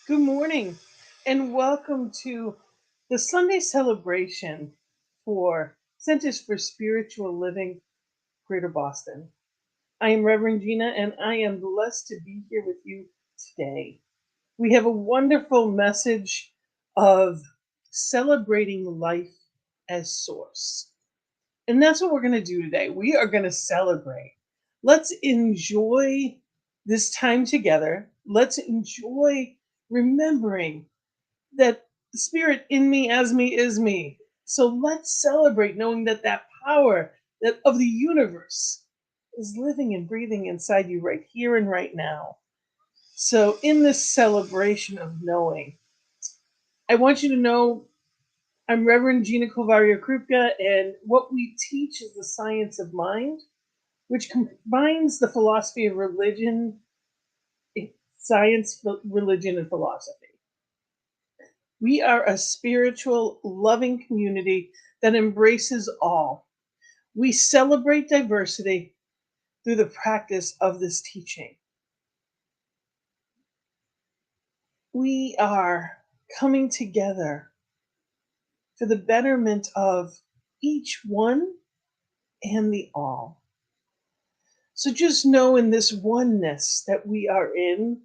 Good morning and welcome to the Sunday celebration for Centers for Spiritual Living, Greater Boston. I am Reverend Gina and I am blessed to be here with you today. We have a wonderful message of celebrating life as source. And that's what we're going to do today. We are going to celebrate. Let's enjoy this time together. Let's enjoy remembering that the spirit in me, as me, is me. So let's celebrate knowing that that power that of the universe is living and breathing inside you right here and right now. So in this celebration of knowing, I want you to know I'm Reverend Gina Colvario Krupka, and what we teach is the science of mind, which combines the philosophy of religion, science, religion, and philosophy. We are a spiritual, loving community that embraces all. We celebrate diversity through the practice of this teaching. We are coming together for the betterment of each one and the all. So just know in this oneness that we are in,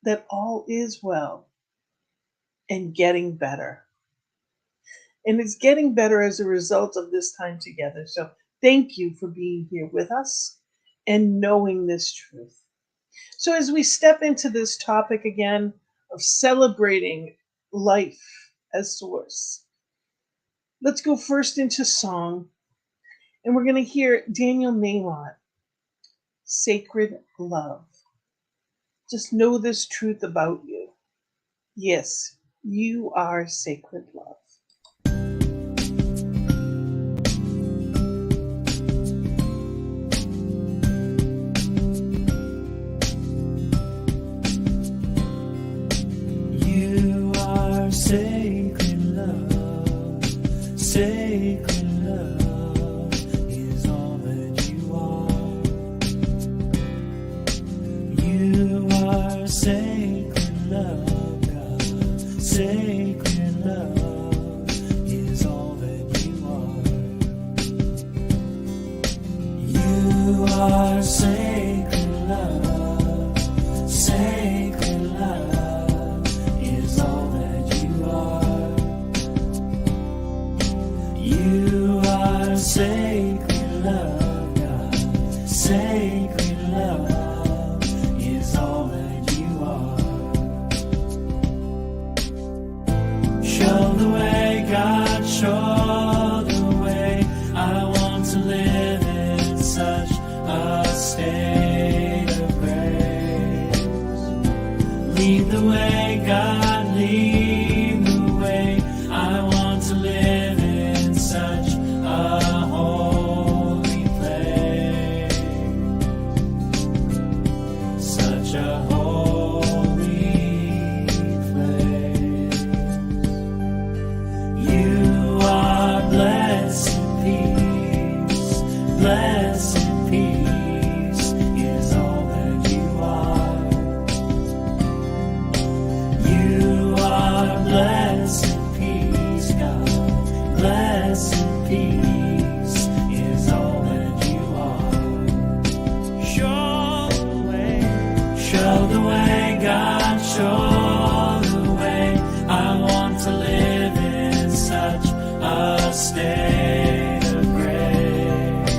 that all is well and getting better. And it's getting better as a result of this time together. So thank you for being here with us and knowing this truth. So as we step into this topic again of celebrating life as source, let's go first into song. And we're going to hear Daniel Nahmod, Sacred Love. Just know this truth about you. Yes, you are sacred love. You are sacred love, sacred love is all that you are. You are sacred love, God, sacred love is all that you are. You are sacred love, sacred love is all that you are. You are sacred love, God, sacred love is all that you are. Show the way, God, show the way. I want to live in such a state of grace. Lead the way, God, lead the way. I want to live in such a holy place. Such a holy place. You are blessed peace, blessed peace is all that you are. You are blessed peace, God, blessed peace is all that you are. Show the way, God, show the way. I want to live in such a state of grace.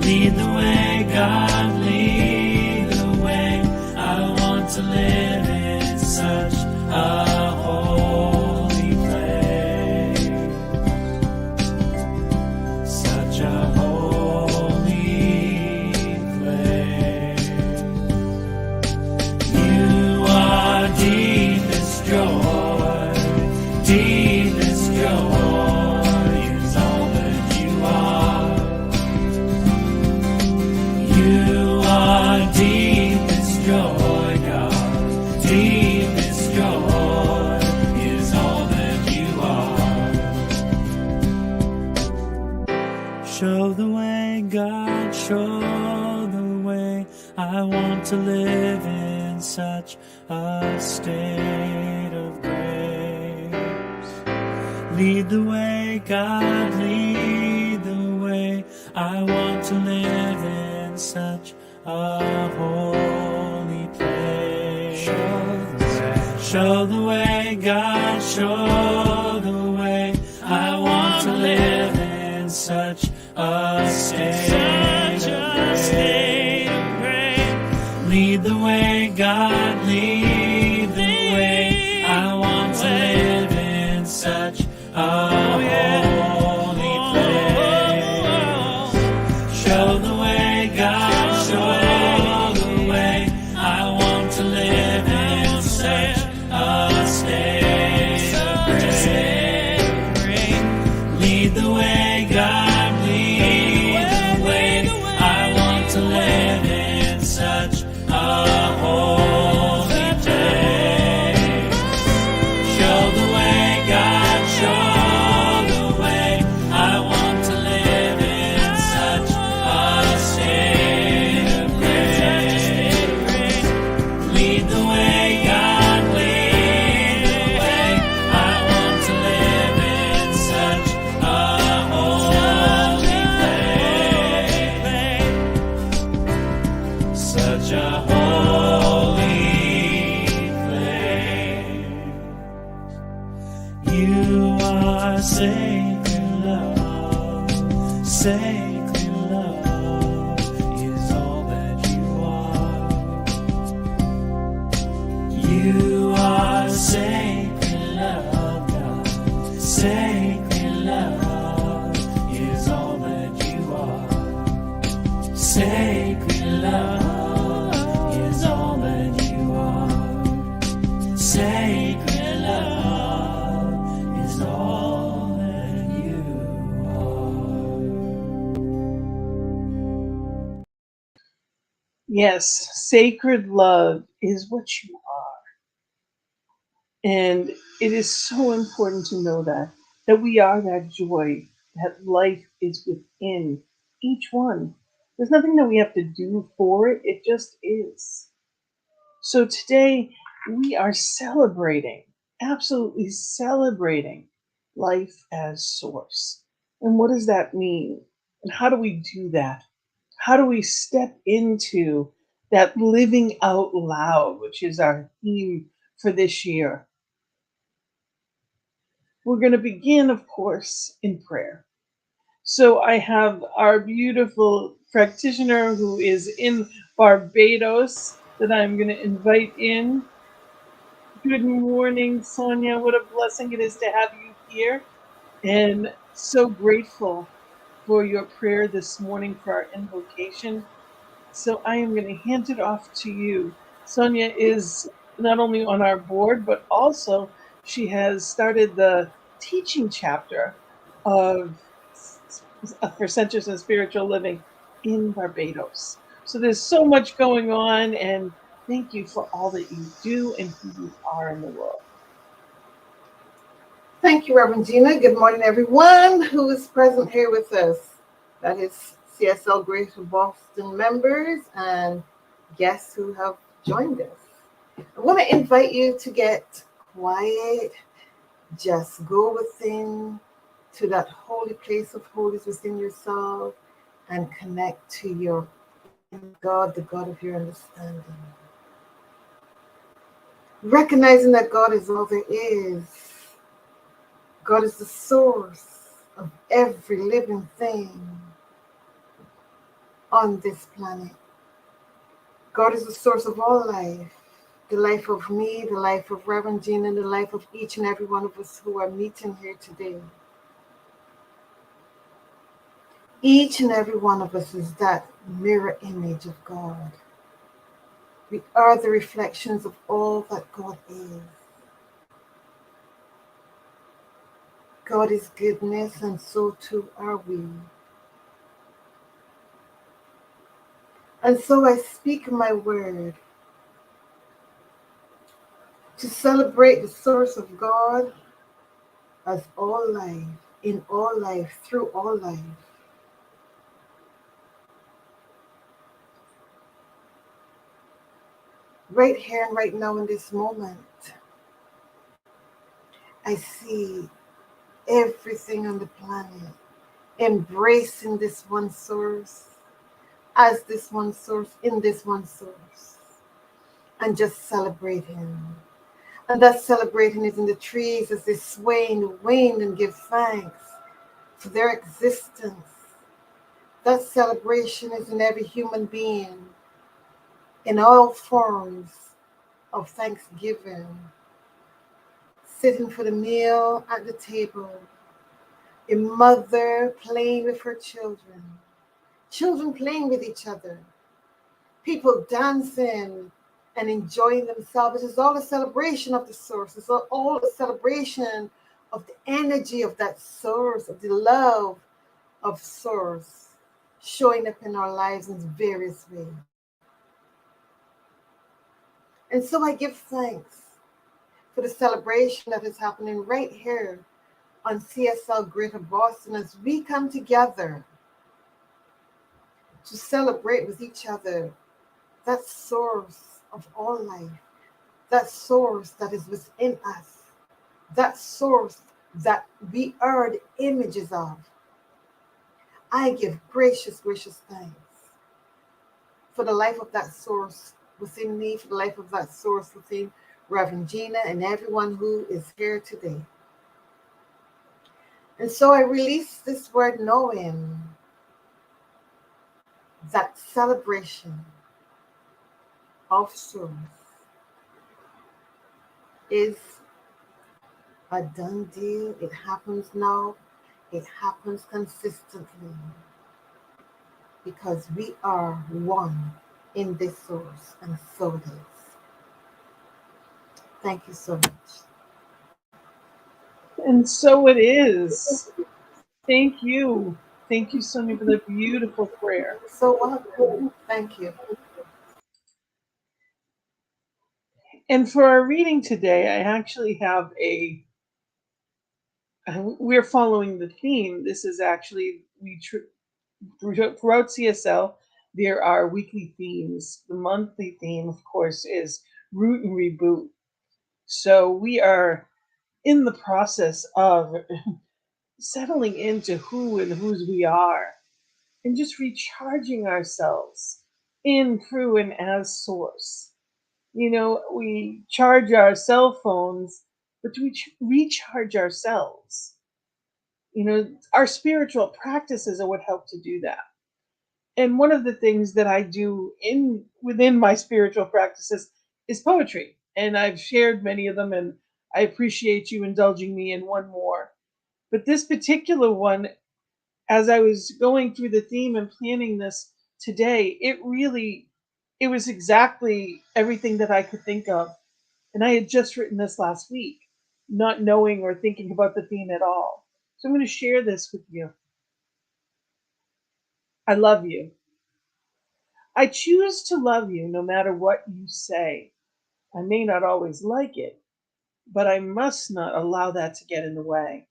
Lead the way, God, lead the way. I want to live in such a holy place. Such a holy place. You are deepest joy, deepest joy is all that you are. You are deepest joy, God, deepest joy is all that to live in such a state of grace. Lead the way, God, lead the way. I want to live in such a holy place. Show the way, God, show the way. I want to live in such a state of grace. Lead the way, God, lead the way. I want to live in such a holy place. Show the way, God, show the way. I want to live in such a state of grace. Lead the way, God, lead the way. I want to live in such a holy place. Show the way, God, show the way. I want to live in such a state of grace. Lead the way, God, lead the way. I want to live in such a holy place. Such a holy place. You are sacred love. Sacred love is all that you are. You are sacred love, God. Sacred love is all that you are. Sacred love is all that you are. Sacred love is all that you are. Yes, sacred love is what you are. And it is so important to know that we are that joy, that life is within each one. There's nothing that we have to do for it, it just is. So today we are celebrating, absolutely celebrating life as source. And what does that mean? And how do we do that? How do we step into that living out loud, which is our theme for this year? We're going to begin, of course, in prayer. So I have our beautiful practitioner who is in Barbados that I'm going to invite in. Good morning, Sonia. What a blessing it is to have you here. And so grateful for your prayer this morning for our invocation. So I am going to hand it off to you. Sonia is not only on our board, but also she has started the teaching chapter of for Centers and Spiritual Living in Barbados. So there's so much going on, and thank you for all that you do and who you are in the world. Thank you, Reverend Gina. Good morning, everyone who is present here with us. That is CSL Greater Boston members and guests who have joined us. I want to invite you to get quiet. Just go within to that holy place of holies within yourself and connect to your God, the God of your understanding. Recognizing that God is all there is. God is the source of every living thing on this planet. God is the source of all life. The life of me, the life of Reverend Gina, and the life of each and every one of us who are meeting here today. Each and every one of us is that mirror image of God. We are the reflections of all that God is. God is goodness, and so too are we. And so I speak my word to celebrate the source of God as all life, in all life, through all life. Right here and right now in this moment, I see everything on the planet embracing this one source, as this one source, in this one source, and just celebrating. And that celebrating is in the trees as they sway in the wind and give thanks for their existence. That celebration is in every human being, in all forms of thanksgiving, sitting for the meal at the table, a mother playing with her children, children playing with each other, people dancing and enjoying themselves. It is all a celebration of the source. It's all a celebration of the energy of that source, of the love of source showing up in our lives in various ways. And so I give thanks for the celebration that is happening right here on CSL Greater Boston as we come together to celebrate with each other that source of all life, that source that is within us, that source that we are the images of. I give gracious, gracious thanks for the life of that source within me, for the life of that source within Reverend Gina and everyone who is here today. And so I release this word knowing that celebration of source is a done deal. It happens now. It happens consistently because we are one in this source, and so it is. Thank you so much. And so it is. Thank you. Thank you, Sonia, for the beautiful prayer. So welcome. Thank you. And for our reading today, I actually have we're following the theme. This is actually, throughout CSL, there are weekly themes. The monthly theme, of course, is root and reboot. So we are in the process of settling into who and whose we are and just recharging ourselves in, through, and as source. You know, we charge our cell phones, but we recharge ourselves. You know, our spiritual practices are what help to do that. And one of the things that I do in within my spiritual practices is poetry. And I've shared many of them, and I appreciate you indulging me in one more. But this particular one, as I was going through the theme and planning this today, it was exactly everything that I could think of. And I had just written this last week, not knowing or thinking about the theme at all. So I'm going to share this with you. I love you. I choose to love you no matter what you say. I may not always like it, but I must not allow that to get in the way.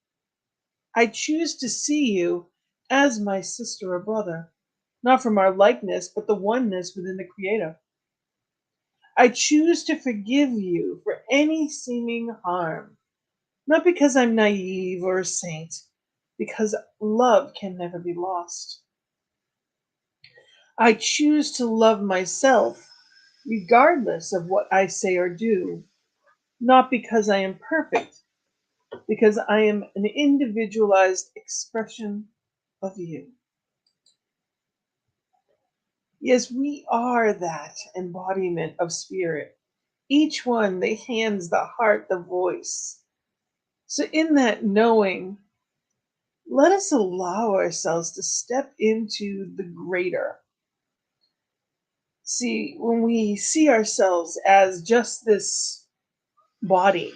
I choose to see you as my sister or brother, not from our likeness, but the oneness within the Creator. I choose to forgive you for any seeming harm, not because I'm naive or a saint, because love can never be lost. I choose to love myself regardless of what I say or do, not because I am perfect, because I am an individualized expression of you. Yes, we are that embodiment of spirit. Each one, the hands, the heart, the voice. So, in that knowing, let us allow ourselves to step into the greater. See, when we see ourselves as just this body,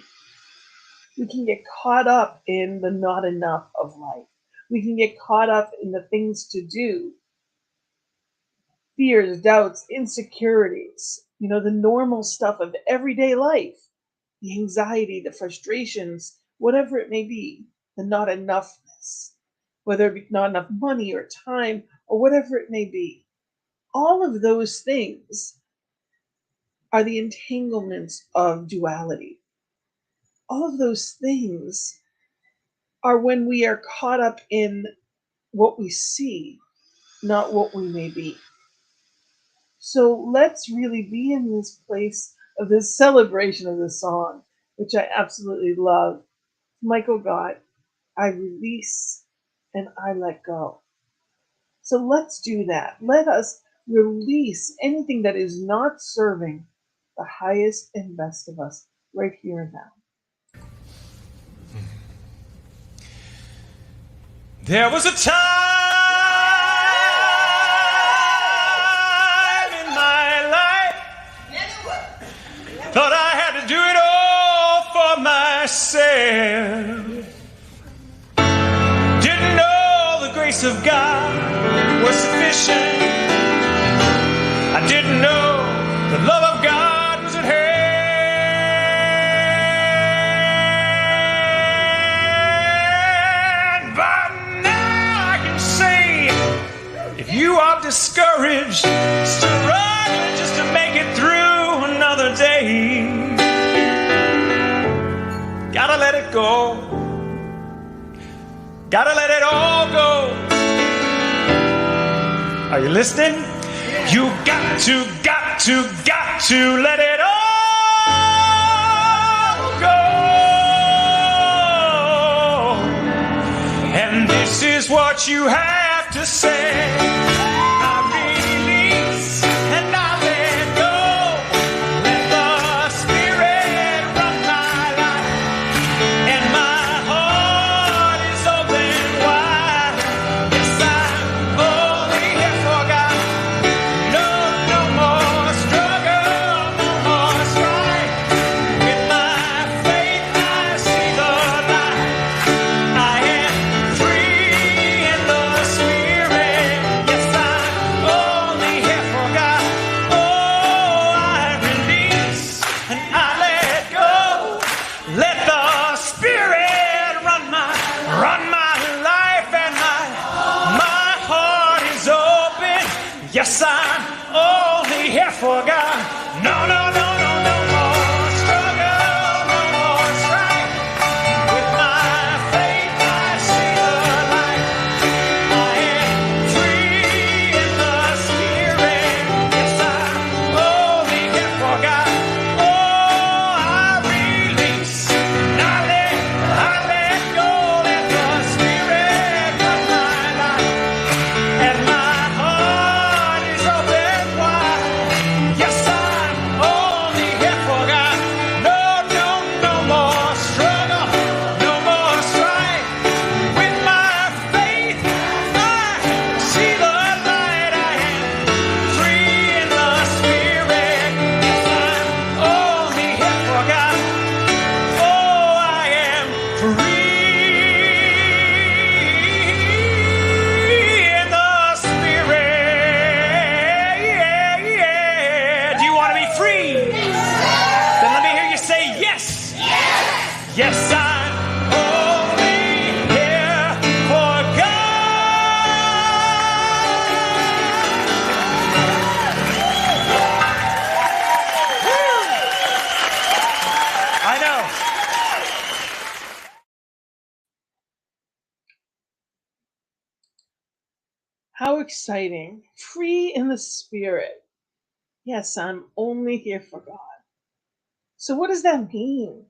we can get caught up in the not enough of life. We can get caught up in the things to do, fears, doubts, insecurities, you know, the normal stuff of everyday life, the anxiety, the frustrations, whatever it may be, the not enoughness, whether it be not enough money or time or whatever it may be. All of those things are the entanglements of duality. All of those things are when we are caught up in what we see, not what we may be. So let's really be in this place of this celebration of the song, which I absolutely love. Michael God, I release and I let go. So let's do that. Let us release anything that is not serving the highest and best of us right here and now. There was a time in my life, thought I had to do it all for myself. Didn't know the grace of God was sufficient. I didn't know the love of God was at hand. But now I can say, if you are discouraged, struggling just to make it through another day, gotta let it go. Gotta let it all go. Are you listening? You got to let it all go. And this is what you have to say. I release and I let go. Let the Spirit run my life. And my heart is open wide. Yes, I'm only here for God. No more struggle, no more strife. With my faith I see the light. I am free in the Spirit. Yes, I'm only here for God. Oh, I release and I let go. Let the Spirit run my life, and my heart is open. Yes, I'm only here for God. No more struggle, no more strife. With my faith I see the light. I am free in the Spirit. Yes, I'm only here for God. Oh, I release and I let go. Let the Spirit run my life. And my heart is open wide. Yes, I'm only here for God. No more struggle, no more strife. With my faith, I see the light. I am free in the Spirit. Yes, I'm only here for God. Oh, I am free in the Spirit. Do you want to be free? Then let me hear you say yes. Yes, I'm only here for God. I know. How exciting. Free in the Spirit. Yes, I'm only here for God. So, what does that mean?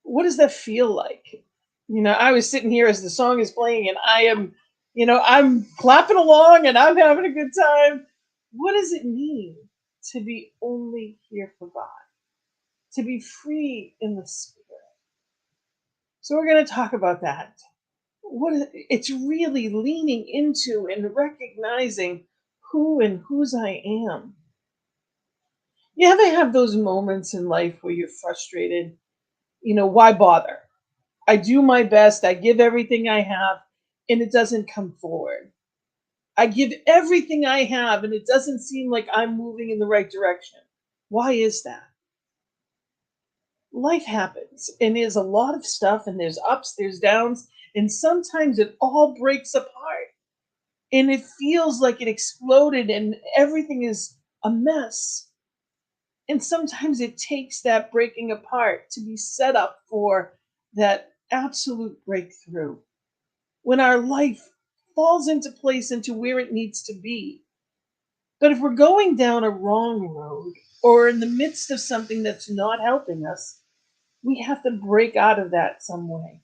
What does that feel like? I was sitting here as the song is playing and I'm clapping along and I'm having a good time. What does it mean to be only here for God? To be free in the Spirit. So, we're going to talk about that. It's really leaning into and recognizing who and whose I am. You ever have those moments in life where you're frustrated? Why bother? I do my best, I give everything I have, and it doesn't come forward. I give everything I have, and it doesn't seem like I'm moving in the right direction. Why is that? Life happens, and there's a lot of stuff, and there's ups, there's downs, and sometimes it all breaks apart. And it feels like it exploded, and everything is a mess. And sometimes it takes that breaking apart to be set up for that absolute breakthrough. When our life falls into place into where it needs to be. But if we're going down a wrong road or in the midst of something that's not helping us, we have to break out of that some way.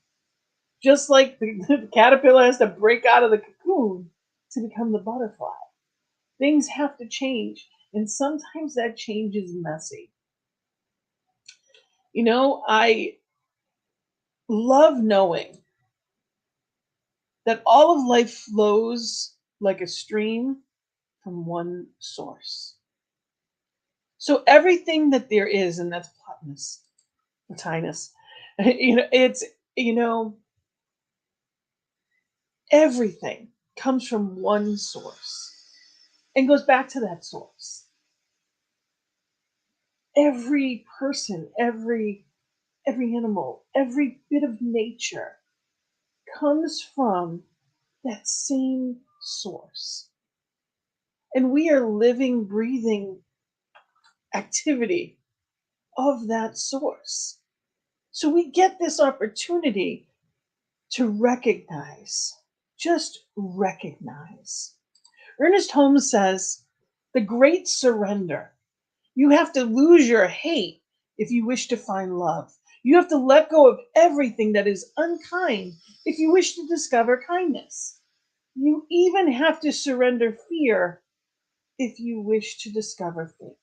Just like the caterpillar has to break out of the cocoon to become the butterfly. Things have to change, and sometimes that change is messy. I love knowing that all of life flows like a stream from one source. So everything that there is, and that's Plotinus, it's, you know, everything comes from one source and goes back to that source. Every person, every animal, every bit of nature comes from that same source. And we are living, breathing activity of that source. So we get this opportunity to recognize, just recognize. Ernest Holmes says, the great surrender. You have to lose your hate if you wish to find love. You have to let go of everything that is unkind if you wish to discover kindness. You even have to surrender fear if you wish to discover faith.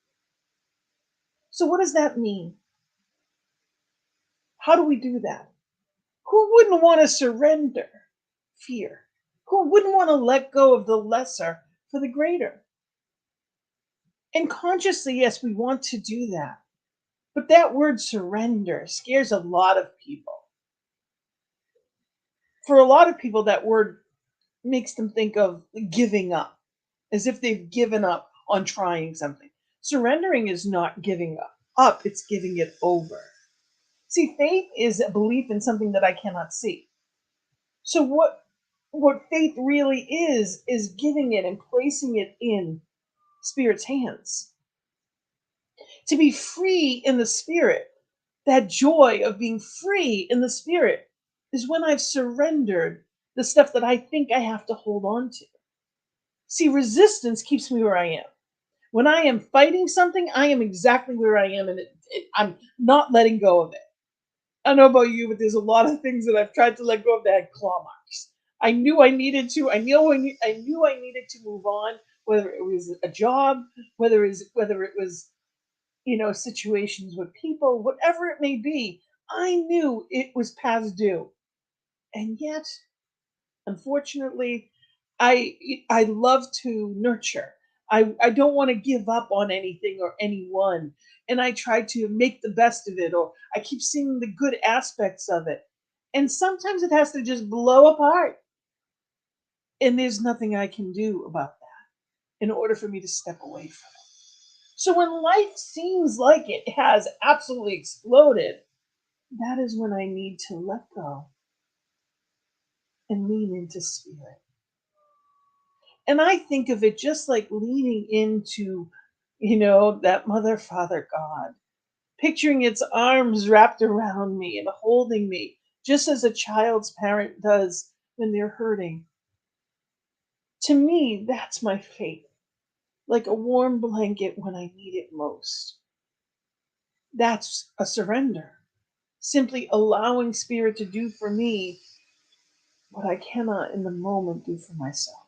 So, what does that mean? How do we do that? Who wouldn't want to surrender fear? Who wouldn't want to let go of the lesser for the greater? And consciously, yes, we want to do that. But that word surrender scares a lot of people. For a lot of people, that word makes them think of giving up, as if they've given up on trying something. Surrendering is not giving up, it's giving it over. See, faith is a belief in something that I cannot see. So what faith really is giving it and placing it in Spirit's hands. To be free in the Spirit, that joy of being free in the Spirit is when I've surrendered the stuff that I think I have to hold on to. See, resistance keeps me where I am. When I am fighting something, I am exactly where I am, and I'm not letting go of it. I don't know about you, but there's a lot of things that I've tried to let go of that had claw marks. I knew I needed to. I knew I needed to move on. Whether it was a job, whether it was situations with people, whatever it may be, I knew it was past due, and yet, unfortunately, I love to nurture. I don't want to give up on anything or anyone, and I try to make the best of it, or I keep seeing the good aspects of it, and sometimes it has to just blow apart, and there's nothing I can do about that in order for me to step away from it. So when life seems like it has absolutely exploded, that is when I need to let go and lean into Spirit. And I think of it just like leaning into, that mother, father, God, picturing its arms wrapped around me and holding me, just as a child's parent does when they're hurting. To me, that's my faith, like a warm blanket when I need it most. That's a surrender, simply allowing Spirit to do for me what I cannot in the moment do for myself.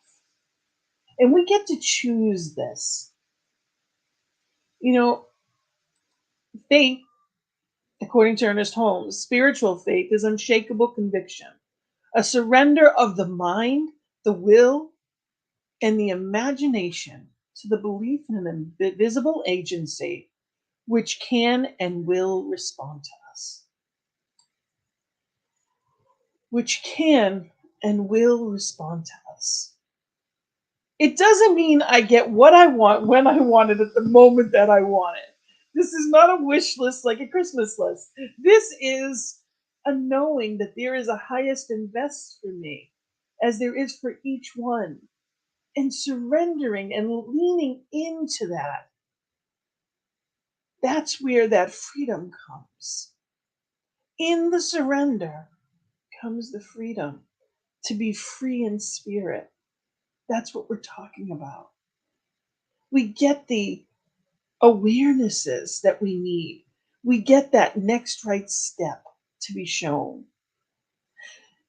And we get to choose this. You know, faith, according to Ernest Holmes, spiritual faith is unshakable conviction, a surrender of the mind, the will, and the imagination to the belief in an invisible agency which can and will respond to us. Which can and will respond to us. It doesn't mean I get what I want when I want it at the moment that I want it. This is not a wish list like a Christmas list. This is a knowing that there is a highest and best for me, as there is for each one, and surrendering and leaning into that That's where that freedom comes. In the surrender comes the freedom to be free in spirit. That's what we're talking about. We get the awarenesses that we need. We get that next right step to be shown.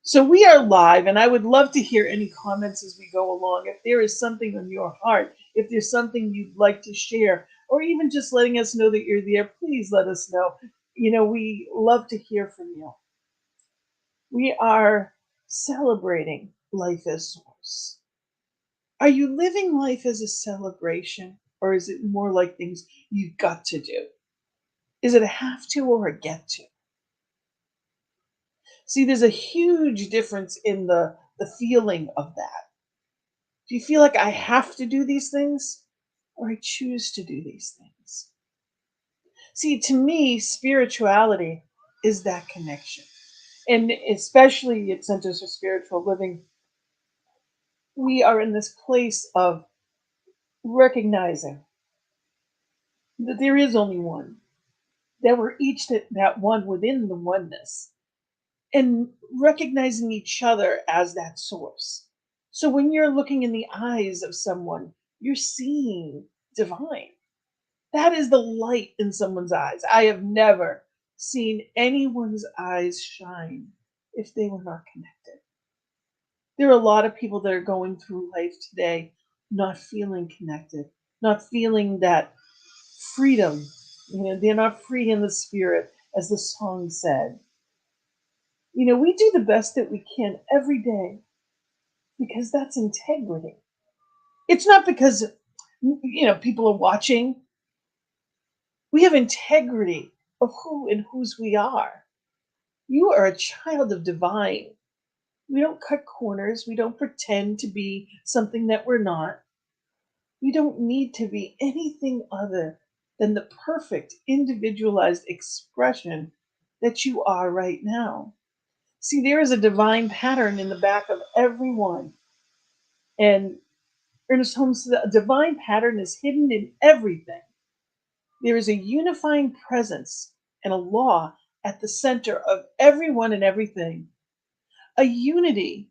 So we are live, and I would love to hear any comments as we go along. If there is something on your heart, if there's something you'd like to share, or even just letting us know that you're there, please let us know. We love to hear from you. We are celebrating life as source. Are you living life as a celebration, or is it more like things you've got to do? Is it a have to or a get to? See, there's a huge difference in the feeling of that. Do you feel like I have to do these things or I choose to do these things? See, to me, spirituality is that connection. And especially at Centers for Spiritual Living, we are in this place of recognizing that there is only one, that we're each that one within the oneness, and recognizing each other as that source. So when you're looking in the eyes of someone, you're seeing divine. That is the light in someone's eyes. I have never seen anyone's eyes shine if they were not connected. There are a lot of people that are going through life today not feeling connected, not feeling that freedom. They're not free in the spirit, as the song said. We do the best that we can every day because that's integrity. It's not because people are watching. We have integrity of who and whose we are. You are a child of divine. We don't cut corners. We don't pretend to be something that we're not. We don't need to be anything other than the perfect individualized expression that you are right now. See, there is a divine pattern in the back of everyone. And Ernest Holmes said a divine pattern is hidden in everything. There is a unifying presence and a law at the center of everyone and everything, a unity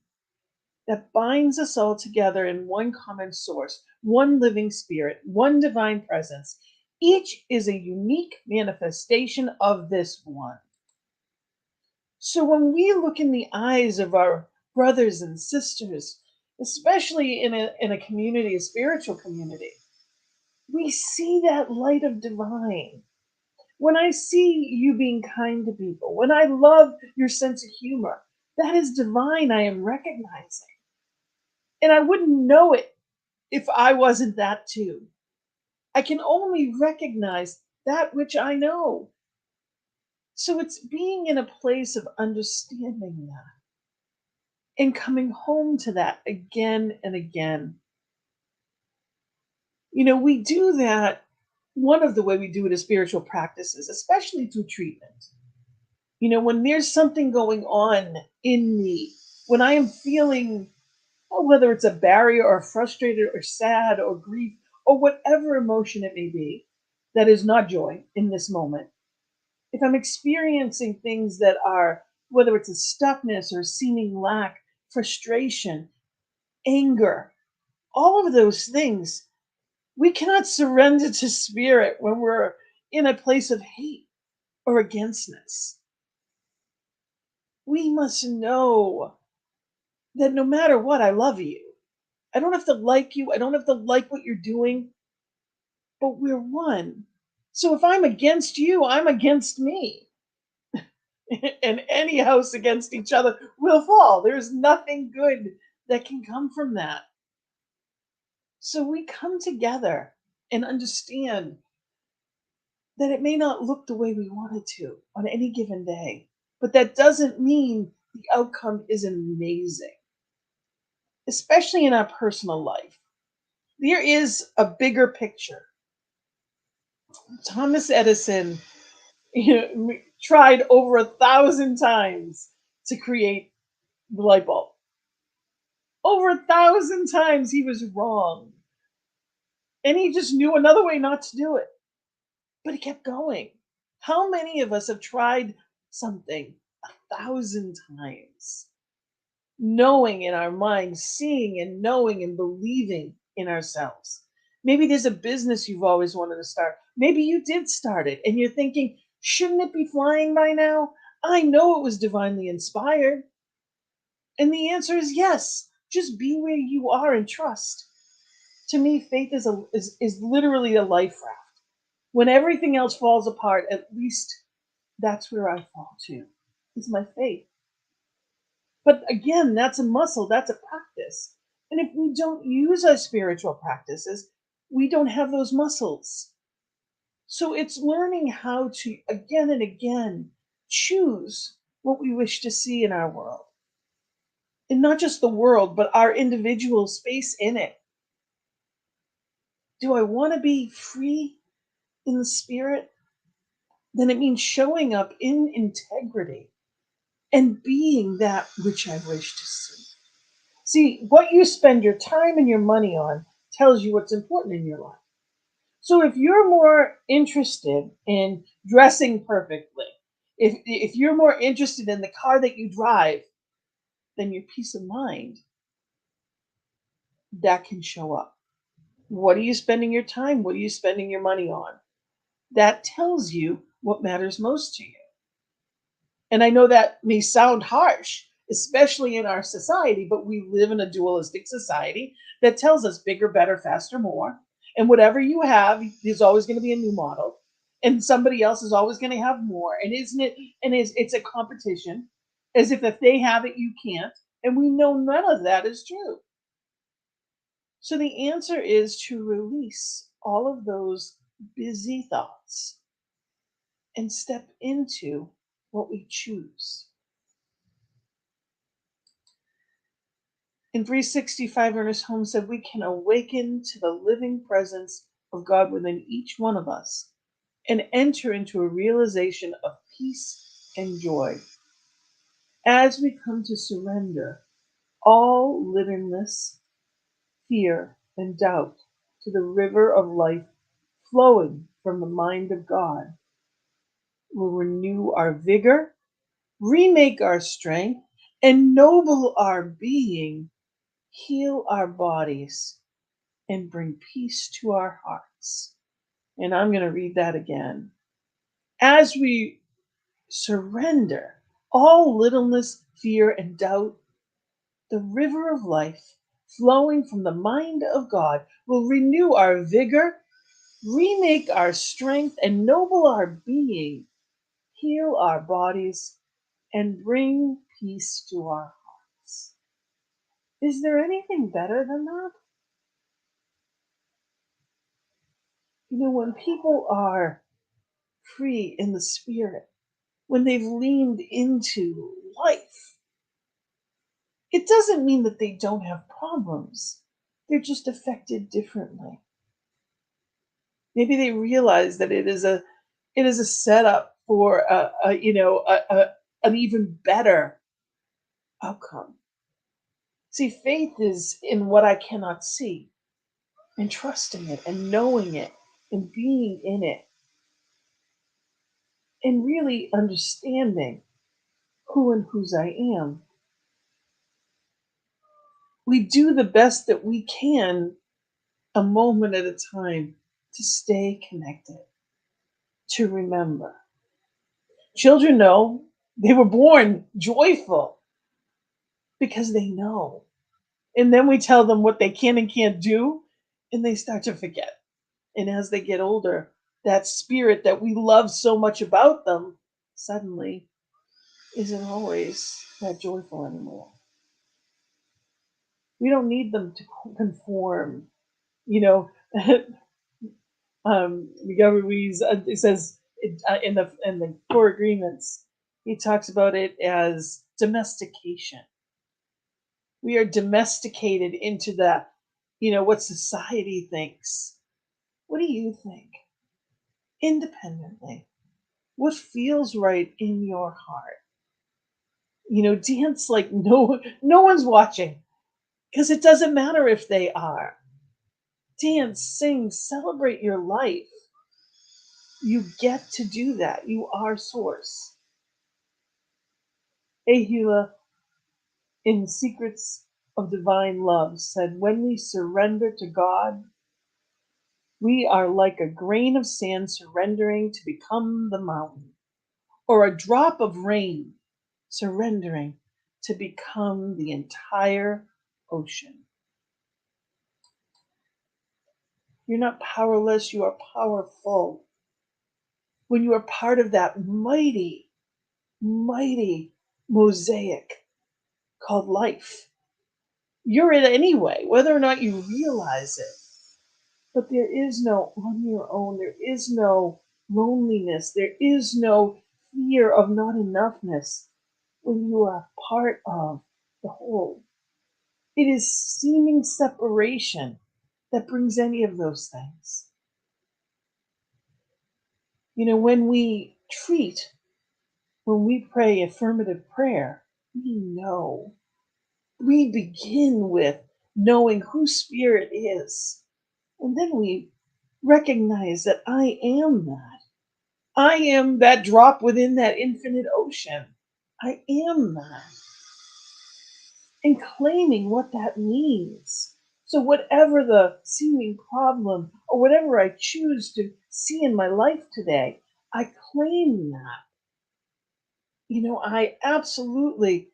that binds us all together in one common source, one living spirit, one divine presence. Each is a unique manifestation of this one. So when we look in the eyes of our brothers and sisters, especially in a community, a spiritual community, we see that light of divine. When I see you being kind to people, when I love your sense of humor, that is divine, I am recognizing. And I wouldn't know it if I wasn't that too. I can only recognize that which I know. So it's being in a place of understanding that and coming home to that again and again. We do that. One of the way we do it is spiritual practices, especially through treatment. When there's something going on in me, when I am feeling, whether it's a barrier or frustrated or sad or grief or whatever emotion it may be, that is not joy in this moment. If I'm experiencing things that are, whether it's a stuckness or seeming lack, frustration, anger, all of those things, we cannot surrender to spirit when we're in a place of hate or againstness. We must know that no matter what, I love you. I don't have to like you. I don't have to like what you're doing, but we're one. So if I'm against you, I'm against me. And any house against each other will fall. There's nothing good that can come from that. So we come together and understand that it may not look the way we want it to on any given day, but that doesn't mean the outcome isn't amazing, especially in our personal life. There is a bigger picture. Thomas Edison tried over 1,000 times to create the light bulb. Over 1,000 times he was wrong. And he just knew another way not to do it. but it kept going. How many of us have tried something 1,000 times, knowing in our minds, seeing and knowing and believing in ourselves? Maybe there's a business you've always wanted to start. Maybe you did start it and you're thinking, shouldn't it be flying by now? I know it was divinely inspired. And the answer is yes. Just be where you are and trust. To me, faith is literally a life raft. When everything else falls apart, at least that's where I fall to. It's my faith. But again, that's a muscle, that's a practice. And if we don't use our spiritual practices, we don't have those muscles. So it's learning how to, again and again, choose what we wish to see in our world. And not just the world, but our individual space in it. Do I want to be free in the spirit? Then it means showing up in integrity and being that which I wish to see. See, what you spend your time and your money on tells you what's important in your life. So if you're more interested in dressing perfectly, if you're more interested in the car that you drive than your peace of mind, that can show up. What are you spending your time? What are you spending your money on? That tells you what matters most to you. And I know that may sound harsh, especially in our society, but we live in a dualistic society that tells us bigger, better, faster, more. And whatever you have, there's always going to be a new model. And somebody else is always going to have more. And isn't it? And it's a competition, as if they have it, you can't. And we know none of that is true. So the answer is to release all of those busy thoughts and step into what we choose. In 365, Ernest Holmes said, we can awaken to the living presence of God within each one of us and enter into a realization of peace and joy. As we come to surrender all littleness, fear, and doubt to the river of life flowing from the mind of God, will renew our vigor, remake our strength, ennoble our being, heal our bodies, and bring peace to our hearts. And I'm going to read that again. As we surrender all littleness, fear, and doubt, the river of life flowing from the mind of God will renew our vigor, remake our strength, ennoble our being, heal our bodies, and bring peace to our hearts. Is there anything better than that? You know, when people are free in the spirit, when they've leaned into life, it doesn't mean that they don't have problems. They're just affected differently. Maybe they realize that it is a setup for an even better outcome. See, faith is in what I cannot see, and trusting it and knowing it and being in it and really understanding who and whose I am. We do the best that we can a moment at a time to stay connected, to remember. Children know they were born joyful because they know. And then we tell them what they can and can't do, and they start to forget. And as they get older, that spirit that we love so much about them suddenly isn't always that joyful anymore. We don't need them to conform. You know, Miguel Ruiz it says in the core agreements, he talks about it as domestication. We are domesticated into that, what society thinks. What do you think? Independently. What feels right in your heart? Dance like no one's watching, because it doesn't matter if they are. Dance, sing, celebrate your life. You get to do that. You are source. Ahila in Secrets of Divine Love said, when we surrender to God, we are like a grain of sand surrendering to become the mountain, or a drop of rain surrendering to become the entire ocean. You're not powerless, you are powerful. When you are part of that mighty, mighty mosaic called life, you're it anyway, whether or not you realize it. But there is no on your own, there is no loneliness, there is no fear of not enoughness when you are part of the whole. It is seeming separation that brings any of those things. When we treat, when we pray affirmative prayer, we know. We begin with knowing who Spirit is. And then we recognize that I am that. I am that drop within that infinite ocean. I am that. And claiming what that means. So, whatever the seeming problem or whatever I choose to see in my life today, I claim that. I absolutely,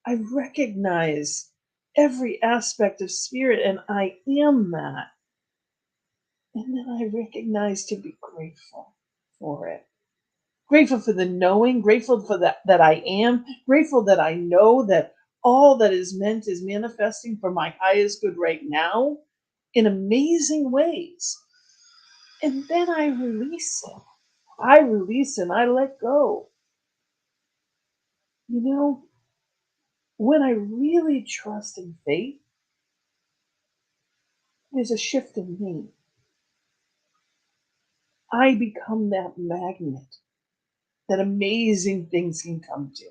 I recognize every aspect of Spirit and I am that. And then I recognize to be grateful for it. Grateful for the knowing, grateful for that I am, grateful that I know that all that is meant is manifesting for my highest good right now in amazing ways. And then I release it. I release and I let go. When I really trust in faith, there's a shift in me. I become that magnet that amazing things can come to.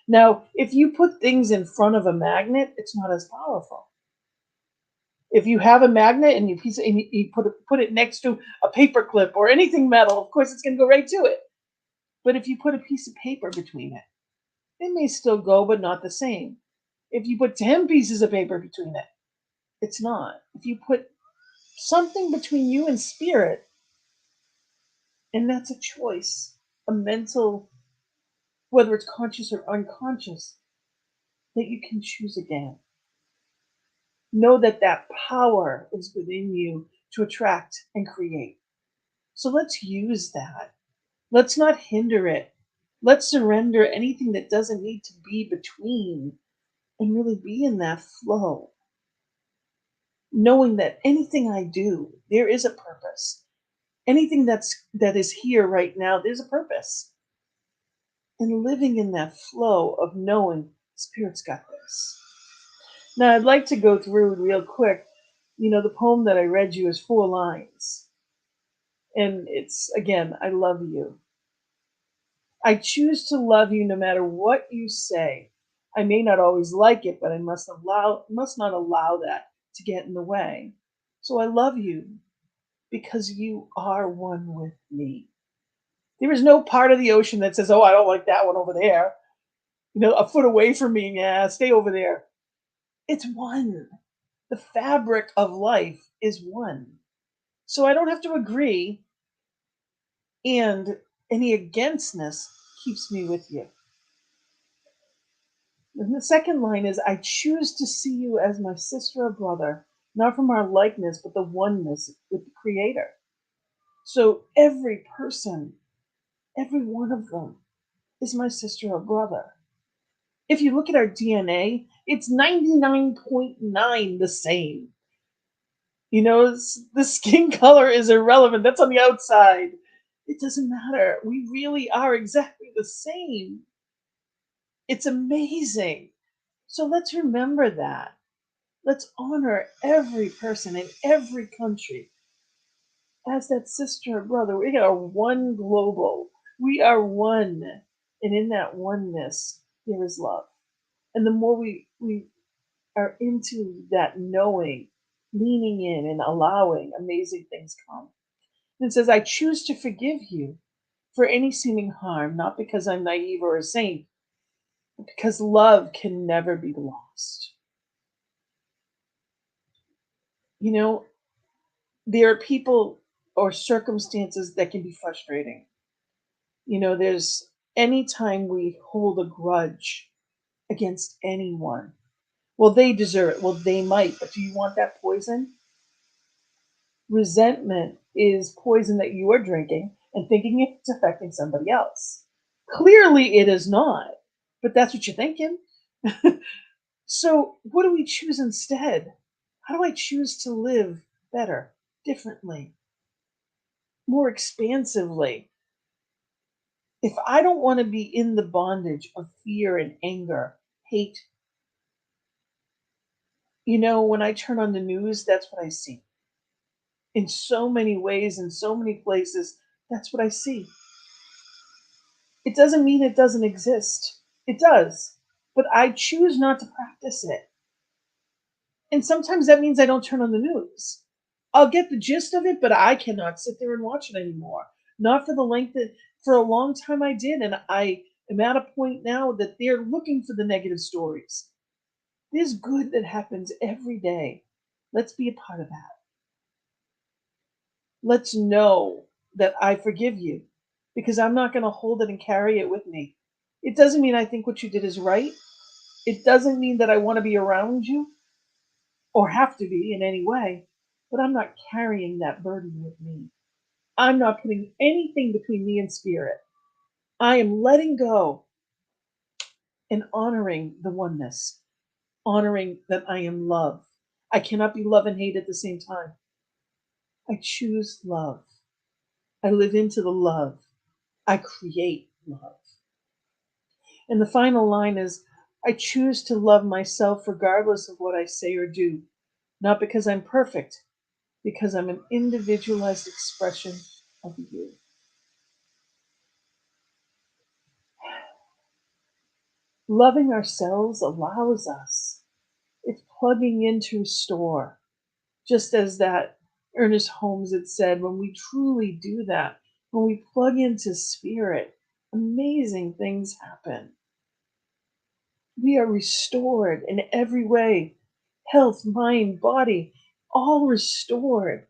Now, if you put things in front of a magnet, it's not as powerful. If you have a magnet and you put it next to a paper clip or anything metal, of course it's going to go right to it. But if you put a piece of paper between it, it may still go, but not the same. If you put 10 pieces of paper between it, it's not. If you put something between you and Spirit, and that's a choice, a mental, whether it's conscious or unconscious, that you can choose again. Know that that power is within you to attract and create. So let's use that. Let's not hinder it. Let's surrender anything that doesn't need to be between and really be in that flow. Knowing that anything I do, there is a purpose. Anything that is here right now, there's a purpose. And living in that flow of knowing Spirit's got this. Now I'd like to go through real quick. The poem that I read you is 4 lines. And it's, again, I love you. I choose to love you no matter what you say. I may not always like it, but I must not allow that to get in the way. So I love you because you are one with me. There is no part of the ocean that says, "Oh, I don't like that one over there. A foot away from me, yeah, stay over there." It's one. The fabric of life is one. So I don't have to agree, and any againstness keeps me with you. And the second line is, I choose to see you as my sister or brother, not from our likeness, but the oneness with the Creator. So every person, every one of them is my sister or brother. If you look at our DNA, it's 99.9 the same. The skin color is irrelevant. That's on the outside. It doesn't matter. We really are exactly the same. It's amazing. So let's remember that. Let's honor every person in every country as that sister or brother. We are one global. We are one. And in that oneness, there is love. And the more we are into that knowing, leaning in and allowing, amazing things come. And it says, I choose to forgive you for any seeming harm, not because I'm naive or a saint, but because love can never be lost. You know, there are people or circumstances that can be frustrating. There's anytime we hold a grudge against anyone, well, they deserve it. Well, they might, but do you want that poison? Resentment is poison that you are drinking and thinking it's affecting somebody else. Clearly, it is not, but that's what you're thinking. So, what do we choose instead? How do I choose to live better, differently, more expansively? If I don't want to be in the bondage of fear and anger, hate, when I turn on the news, that's what I see. In so many ways, in so many places, that's what I see. It doesn't mean it doesn't exist. It does. But I choose not to practice it. And sometimes that means I don't turn on the news. I'll get the gist of it, but I cannot sit there and watch it anymore. Not for the length that for a long time I did. And I am at a point now that they're looking for the negative stories. There's good that happens every day. Let's be a part of that. Let's know that I forgive you because I'm not going to hold it and carry it with me. It doesn't mean I think what you did is right. It doesn't mean that I want to be around you or have to be in any way, but I'm not carrying that burden with me. I'm not putting anything between me and spirit. I am letting go and honoring the oneness, honoring that I am love. I cannot be love and hate at the same time. I choose love. I live into the love. I create love. And the final line is I choose to love myself regardless of what I say or do, not because I'm perfect, because I'm an individualized expression of you. Loving ourselves allows us. It's plugging into restore. Just as that Ernest Holmes had said, when we truly do that, when we plug into spirit, amazing things happen. We are restored in every way, health, mind, body, all restored.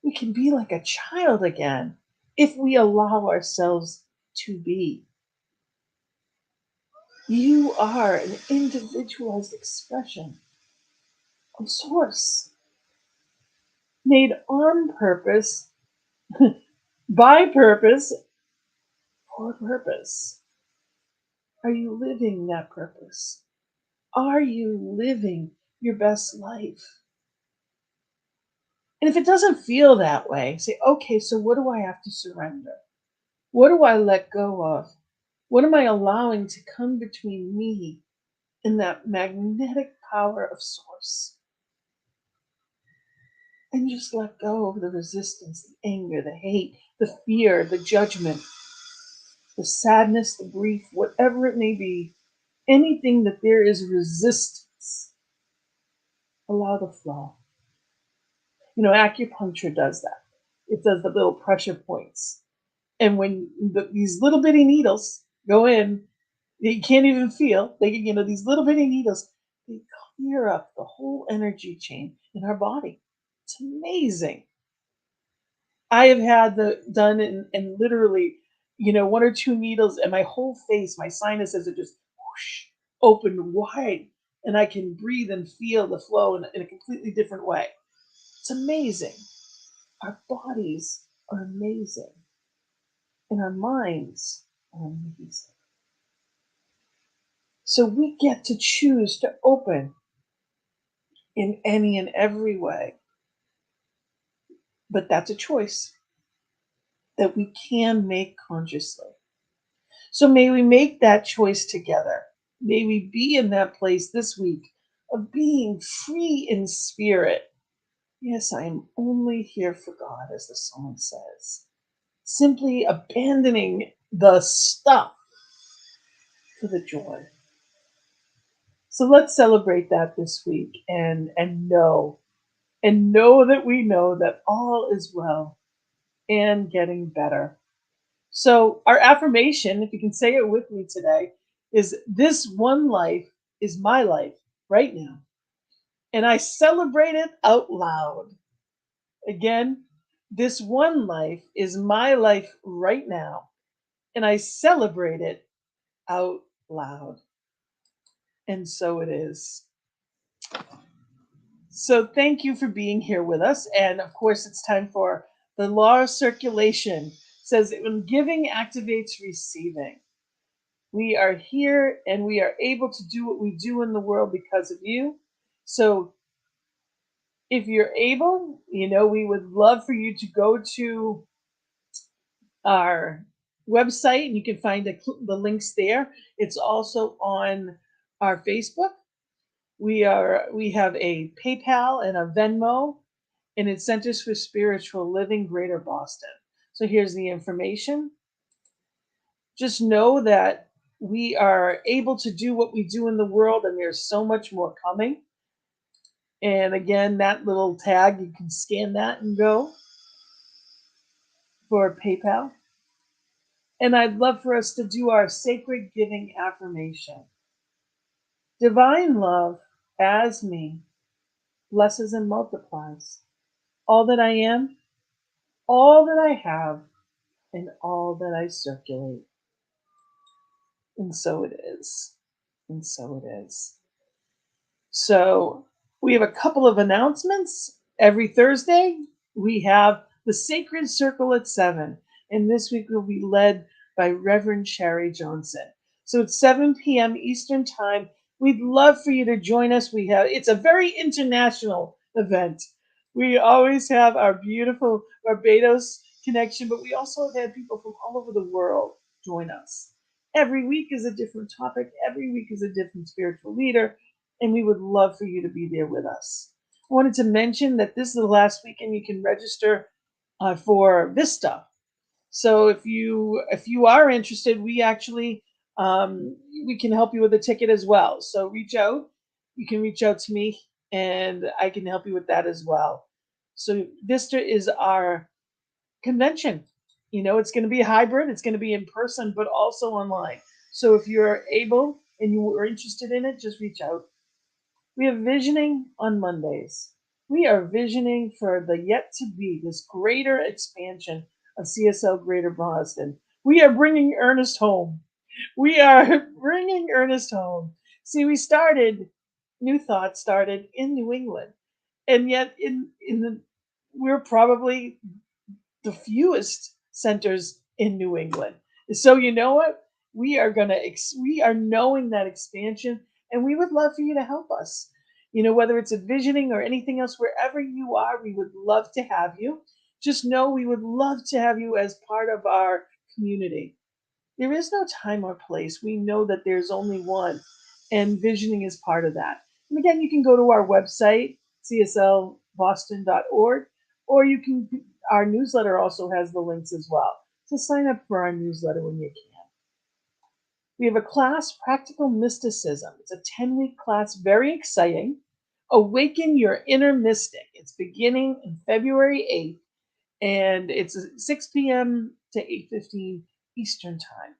We can be like a child again if we allow ourselves to be. You are an individualized expression of source, made on purpose, by purpose, for purpose. Are you living that purpose? Are you living your best life? And if it doesn't feel that way, say, okay, so what do I have to surrender? What do I let go of? What am I allowing to come between me and that magnetic power of source? And just let go of the resistance, the anger, the hate, the fear, the judgment, the sadness, the grief, whatever it may be, anything that there is resistance, allow the flow. Acupuncture does that. It does the little pressure points. And when these little bitty needles go in, you can't even feel. These little bitty needles, they clear up the whole energy chain in our body. It's amazing. I have had the done and literally, one or two needles and my whole face, my sinuses are just whoosh, open wide and I can breathe and feel the flow in a completely different way. It's amazing. Our bodies are amazing and our minds are amazing. So we get to choose to open in any and every way. But that's a choice that we can make consciously. So may we make that choice together. May we be in that place this week of being free in spirit. Yes, I am only here for God, as the song says. Simply abandoning the stuff for the joy. So let's celebrate that this week and know that we know that all is well. and getting better. So, our affirmation, if you can say it with me today, is this one life is my life right now. And I celebrate it out loud. Again, this one life is my life right now. And I celebrate it out loud. And so it is. So thank you for being here with us. And of course, it's time for the law of circulation. It says that when giving activates receiving. We are here and we are able to do what we do in the world because of you. So if you're able, we would love for you to go to our website and you can find the links there. It's also on our Facebook. We have a PayPal and a Venmo, and it's Centers for Spiritual Living, Greater Boston. So here's the information. Just know that we are able to do what we do in the world, and there's so much more coming. And again, that little tag, you can scan that and go for PayPal. And I'd love for us to do our sacred giving affirmation. Divine love, as me, blesses and multiplies all that I am, all that I have, and all that I circulate. And so it is. And so it is. So we have a couple of announcements. Every Thursday, we have the Sacred Circle at 7. And this week will be led by Reverend Sherry Johnson. So it's 7 p.m. Eastern Time. We'd love for you to join us. It's a very international event. We always have our beautiful Barbados connection, but we also have had people from all over the world join us. Every week is a different topic. Every week is a different spiritual leader, and we would love for you to be there with us. I wanted to mention that this is the last weekend you can register for Vista. So if you are interested, we can help you with a ticket as well. So reach out. You can reach out to me, and I can help you with that as well. So Vista is our convention. It's going to be hybrid. It's going to be in person, but also online. So if you're able and you are interested in it, just reach out. We have visioning on Mondays. We are visioning for the yet to be, this greater expansion of CSL Greater Boston. We are bringing Ernest home. We are bringing Ernest home. See, New Thought started in New England, and yet we're probably the fewest centers in New England. So you know what? We are knowing that expansion, and we would love for you to help us. Whether it's a visioning or anything else, wherever you are, we would love to have you. Just know we would love to have you as part of our community. There is no time or place. We know that there's only one, and visioning is part of that. And again, you can go to our website, cslboston.org, or our newsletter also has the links as well. So sign up for our newsletter when you can. We have a class, Practical Mysticism. It's a 10-week class, very exciting. Awaken Your Inner Mystic. It's beginning in February 8th, and it's 6 p.m. to 8:15 Eastern Time.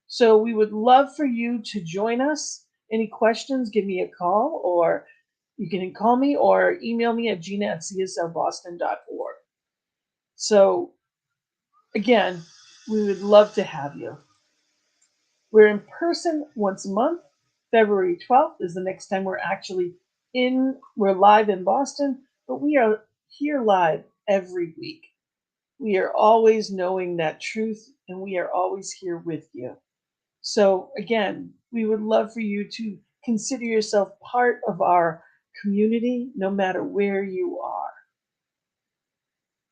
So we would love for you to join us. Any questions, give me a call, or you can call me or email me at gina@cslboston.org. So again, we would love to have you. We're in person once a month. February 12th is the next time we're live in Boston, but we are here live every week. We are always knowing that truth, and we are always here with you. So again, we would love for you to consider yourself part of our community, no matter where you are.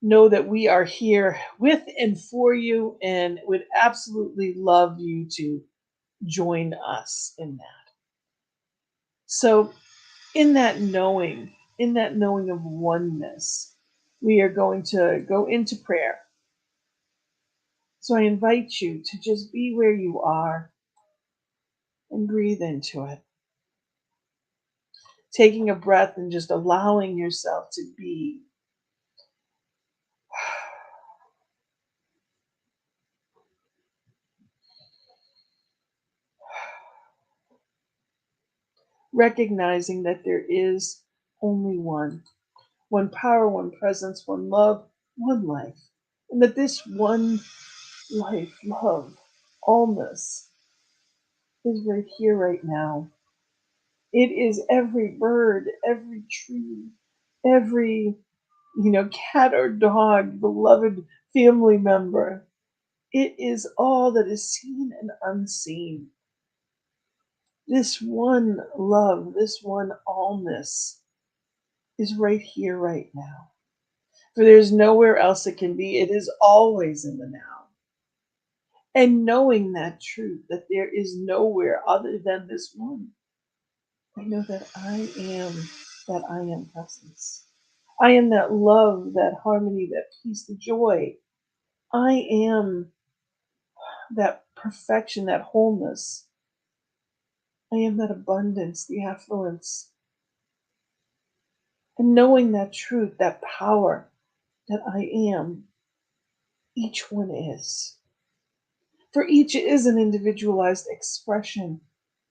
Know that we are here with and for you, and would absolutely love you to join us in that. So in that knowing of oneness, we are going to go into prayer. So I invite you to just be where you are and breathe into it. Taking a breath and just allowing yourself to be. recognizing that there is only one power, one presence, one love, one life, and that this one life, love, allness is right here, right now. It is every bird, every tree, every, cat or dog, beloved family member. It is all that is seen and unseen. This one love, this one allness is right here, right now. For there's nowhere else it can be. It is always in the now. And knowing that truth, that there is nowhere other than this one, I know that I am presence. I am that love, that harmony, that peace, the joy. I am that perfection, that wholeness. I am that abundance, the affluence. And knowing that truth, that power that I am, each one is. For each is an individualized expression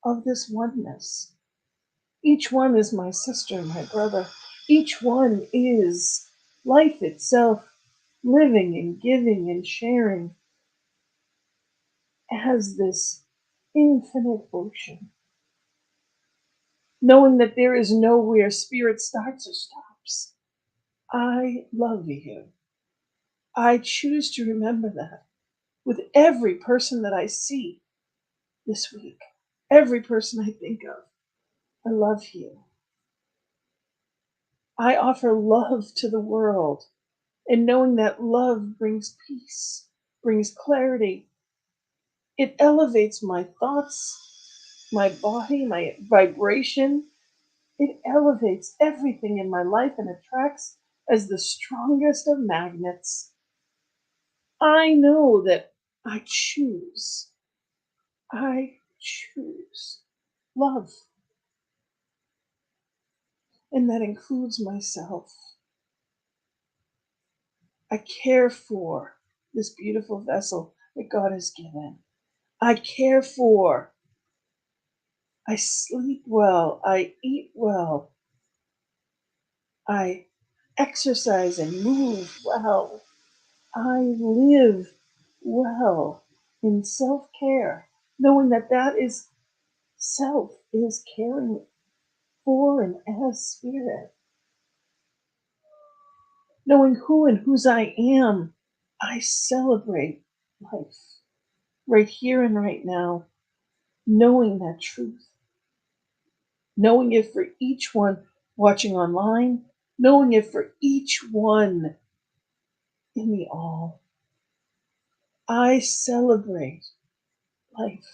of this oneness. Each one is my sister, my brother. Each one is life itself, living and giving and sharing as this infinite ocean. Knowing that there is nowhere spirit starts or stops. I love you. I choose to remember that with every person that I see this week, every person I think of. I love you. I offer love to the world, and knowing that love brings peace, brings clarity. It elevates my thoughts, my body, my vibration. It elevates everything in my life and attracts as the strongest of magnets. I know that I choose. I choose love. And that includes myself. I care for this beautiful vessel that God has given. I care for. I sleep well. I eat well. I exercise and move well. I live well in self care, knowing that that is self is caring for and as spirit. Knowing who and whose I am, I celebrate life right here and right now, knowing that truth, knowing it for each one watching online, knowing it for each one in the all. I celebrate life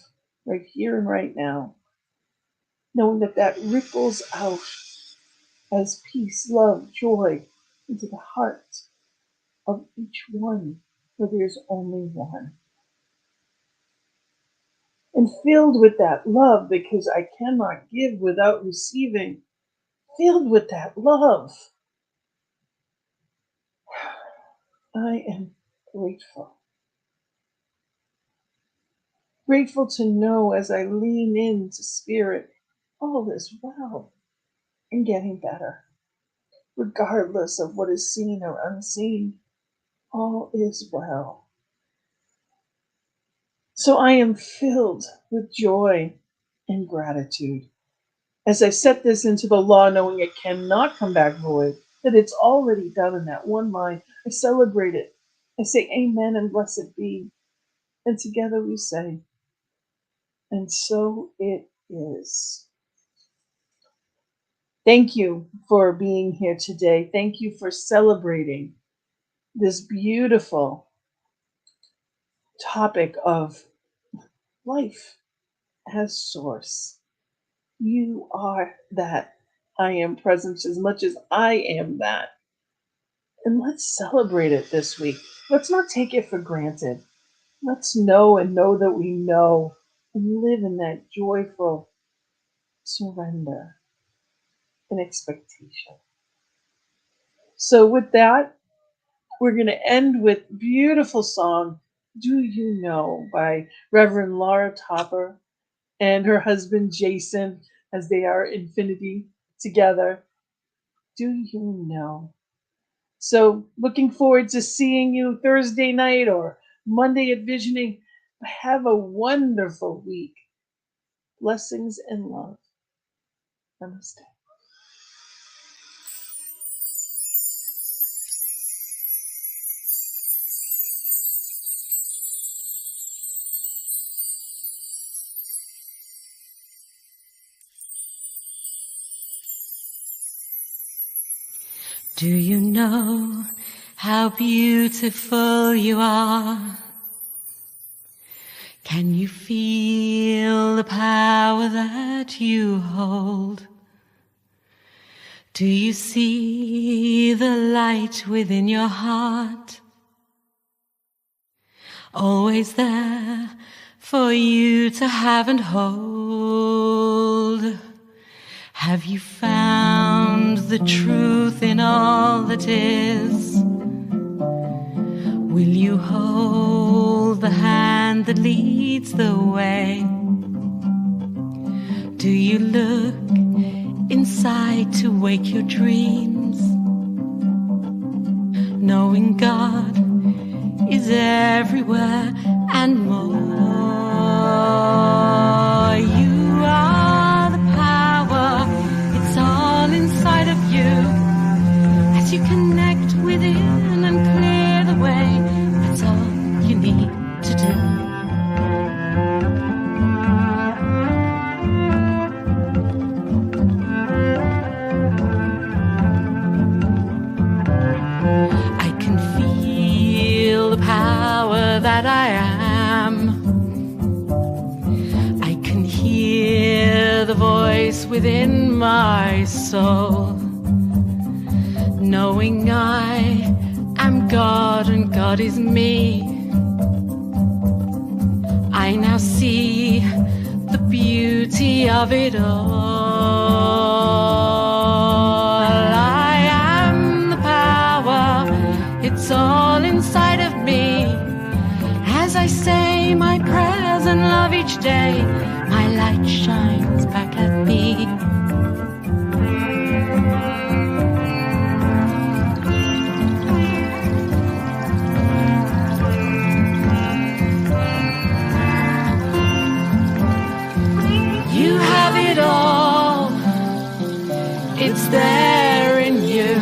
right here and right now, knowing that that ripples out as peace, love, joy into the heart of each one, for there's only one. And filled with that love, because I cannot give without receiving, filled with that love, I am grateful. Grateful to know as I lean into spirit, all is well and getting better, regardless of what is seen or unseen. All is well. So I am filled with joy and gratitude as I set this into the law, knowing it cannot come back void, that it's already done in that one line. I celebrate it. I say amen and blessed be. And together we say, and so it is. Thank you for being here today. Thank you for celebrating this beautiful topic of life as source. You are that. I am presence as much as I am that. And let's celebrate it this week. Let's not take it for granted. Let's know and know that we know and live in that joyful surrender and expectation. So, with that, we're going to end with beautiful song "Do You Know" by Reverend Laura Topper and her husband Jason. as they are infinity together. Do you know? So, looking forward to seeing you Thursday night or Monday at Visioning. Have a wonderful week. Blessings and love. Namaste. Do you know how beautiful you are? Can you feel the power that you hold? Do you see the light within your heart? Always there for you to have and hold. Have you found the truth in all that is? Will you hold the hand that leads the way? Do you look inside to wake your dreams? Knowing God is everywhere and more. You are the power, it's all inside of you. As you connect within and clear the way, that's all you need to do. I can feel the power that I am. I can hear the voice within my soul, knowing I am God and God is me. I now see the beauty of it all. I am the power, it's all inside of me. As I say my prayers and love each day, my light shines back at me. You have it all, it's there in you.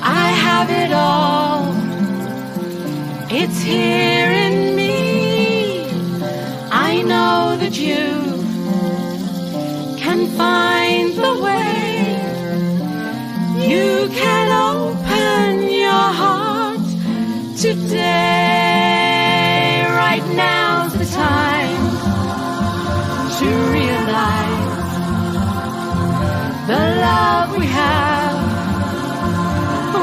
I have it all, it's here in me. I know that you can find the way. You can open your heart today. Right now's the time to realize the love we have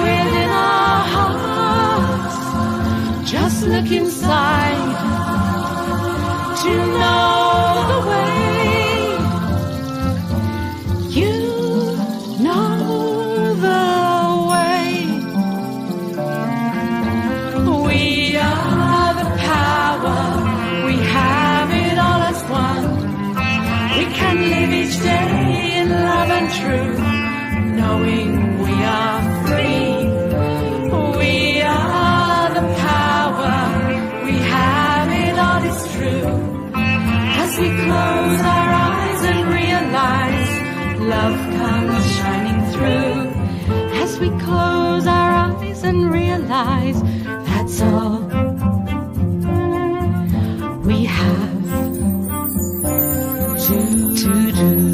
within our hearts. Just look inside to know the way. You know the way. We are the power, we have it all as one. We can live each day in love and truth, knowing we are free. We are the power, we have it all is true. As we close our eyes and realize love comes shining through. As we close our eyes and realize that's all we have to do.